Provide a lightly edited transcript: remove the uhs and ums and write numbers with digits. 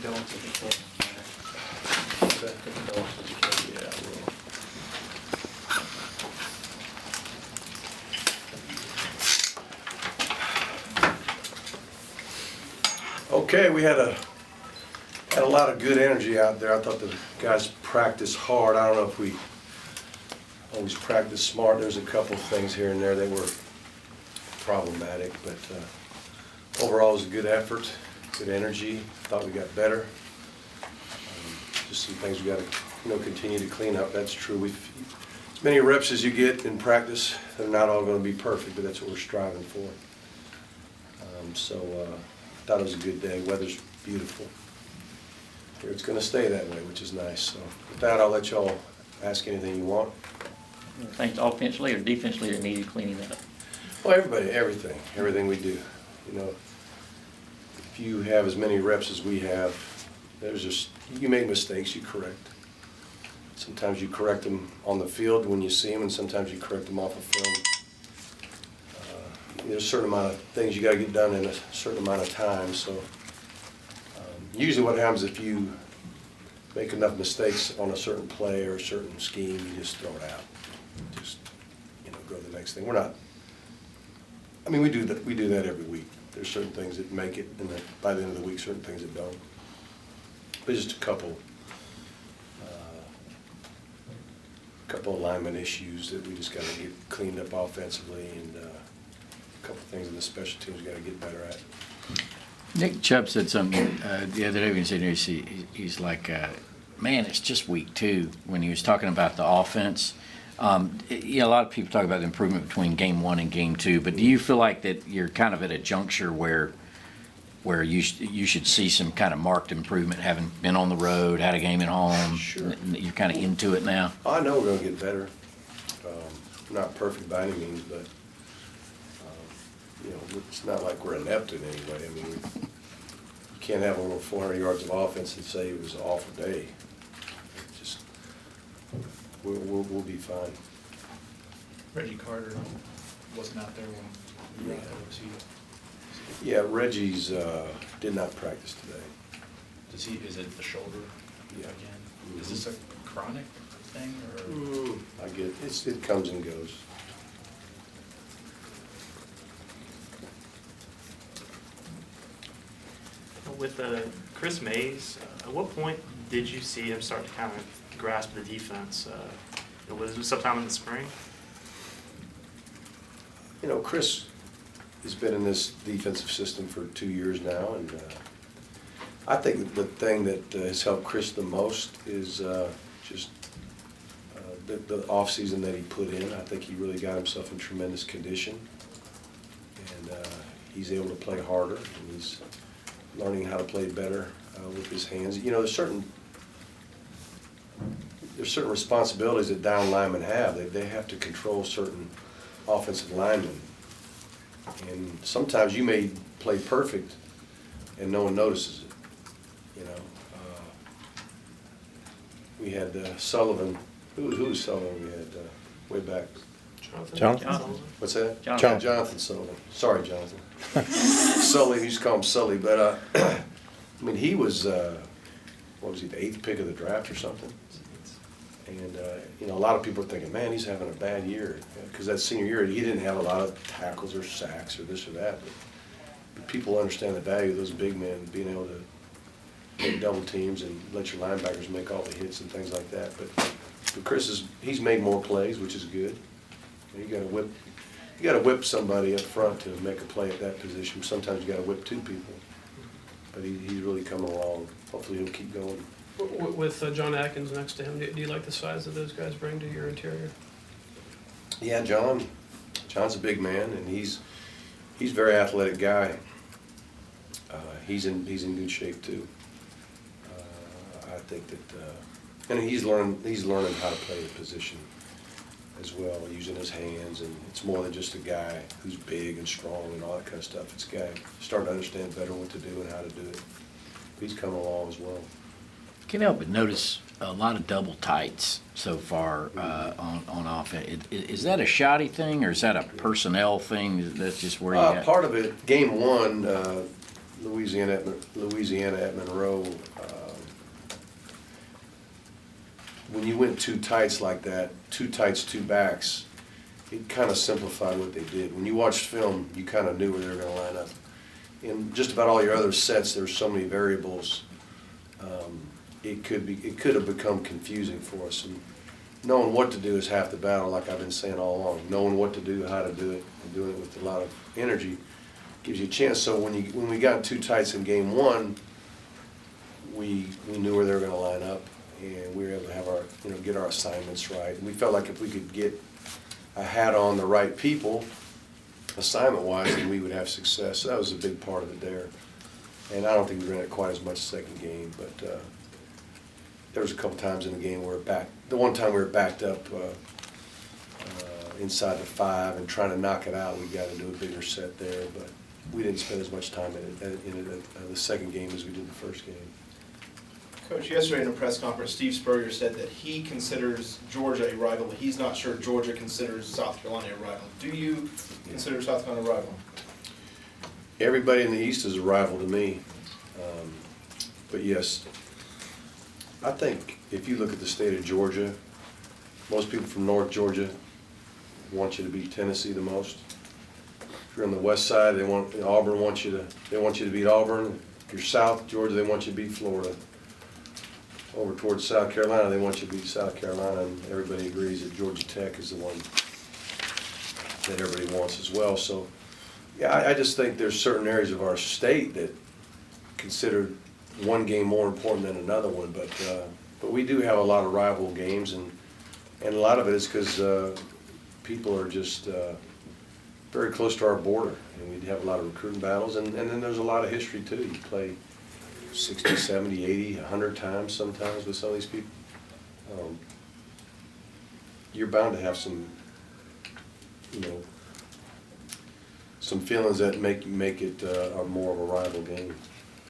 condolences, of course. Condolences, yeah, I will. Okay, we had a lot of good energy out there. I thought the guys practiced hard. I don't know if we always practice smart. There's a couple of things here and there that were problematic, but overall it was a good effort, good energy. Thought we got better. Just some things we got to continue to clean up. That's true. As many reps as you get in practice, they're not all going to be perfect, but that's what we're striving for. Thought it was a good day. Weather's beautiful. Here it's going to stay that way, which is nice. So with that, I'll let y'all ask anything you want. Things offensively or defensively that needed cleaning up? Well, everything we do. If you have as many reps as we have, you make mistakes, you correct. Sometimes you correct them on the field when you see them, and sometimes you correct them off of film. There's a certain amount of things you got to get done in a certain amount of time. So usually what happens if you make enough mistakes on a certain play or a certain scheme, you just throw it out. Just go to the next thing. We do that every week. There's certain things that make it, and then by the end of the week, certain things that don't. But just a couple alignment issues that we just got to get cleaned up offensively, and a couple things in the special teams we got to get better at. Nick Chubb said something the other day when he said he's like, man, it's just week 2 when he was talking about the offense. A lot of people talk about the improvement between game 1 and game 2, but do you feel like that you're kind of at a juncture where you should see some kind of marked improvement, having been on the road, had a game at home? Sure. You're kind of into it now? I know we're going to get better. Not perfect by any means, but it's not like we're inept in any way. You can't have over 400 yards of offense and say it was an awful day. Just we'll be fine. Reggie Carter wasn't out there when you were at OC. Yeah, Reggie's did not practice today. Is it the shoulder? Yeah. Again? Is this a chronic thing or? I get it comes and goes. With Chris Mays, at what point did you see him start to kind of grasp the defense? Was it sometime in the spring? Chris has been in this defensive system for 2 years now, and I think the thing that has helped Chris the most is just the off season that he put in. I think he really got himself in tremendous condition, and he's able to play harder, and he's learning how to play better with his hands. There's certain responsibilities that down linemen have. They have to control certain offensive linemen, and sometimes you may play perfect and no one notices it. We had Sullivan. Who was Sullivan? We had way back. Jonathan. What's that? Jonathan Sullivan. Sorry, Jonathan. Sully, we used to call him Sully, but he was the 8th pick of the draft or something. And a lot of people are thinking, man, he's having a bad year, because that senior year he didn't have a lot of tackles or sacks or this or that. But people understand the value of those big men being able to make double teams and let your linebackers make all the hits and things like that. But Chris he's made more plays, which is good. You got to whip somebody up front to make a play at that position. Sometimes you got to whip 2 people. But he's really coming along. Hopefully he'll keep going. With John Atkins next to him, do you like the size that those guys bring to your interior? Yeah, John's a big man, and he's a very athletic guy. He's in good shape too. I think that, and he's learning how to play the position as well, using his hands, and it's more than just a guy who's big and strong and all that kind of stuff. It's a guy starting to understand better what to do and how to do it. He's coming along as well. Can't help but notice a lot of double tights so far on offense. Is that a shoddy thing, or is that a personnel thing? That's just where you at? Part of it, game 1, Louisiana at Monroe, when you went two tights like that, two tights, two backs, it kind of simplified what they did. When you watched film, you kind of knew where they were going to line up. In just about all your other sets, there's so many variables. It could have become confusing for us. And knowing what to do is half the battle, like I've been saying all along. Knowing what to do, how to do it, and doing it with a lot of energy gives you a chance. So when we got two tights in game one, we knew where they were going to line up, and we were able to have our get our assignments right. And we felt like if we could get a hat on the right people, assignment-wise, then we would have success. So that was a big part of it there. And I don't think we ran it quite as much second game, but there was a couple times in the game where the one time we were backed up inside the 5 and trying to knock it out, we got to do a bigger set there, but we didn't spend as much time in it the second game as we did the first game. Coach, yesterday in a press conference, Steve Spurrier said that he considers Georgia a rival, but he's not sure Georgia considers South Carolina a rival. Do you consider South Carolina a rival? Everybody in the East is a rival to me, but yes, I think if you look at the state of Georgia, most people from North Georgia want you to beat Tennessee the most. If you're on the west side, Auburn wants you to beat Auburn. If you're South Georgia, they want you to beat Florida. Over towards South Carolina, they want you to beat South Carolina, and everybody agrees that Georgia Tech is the one that everybody wants as well. So, yeah, I just think there's certain areas of our state that consider one game more important than another one, but we do have a lot of rival games, and a lot of it is because people are just very close to our border, and we have a lot of recruiting battles, and then there's a lot of history too. You play 60, 70, 80, 100 times sometimes with some of these people. You're bound to have some, some feelings that make it more of a rival game.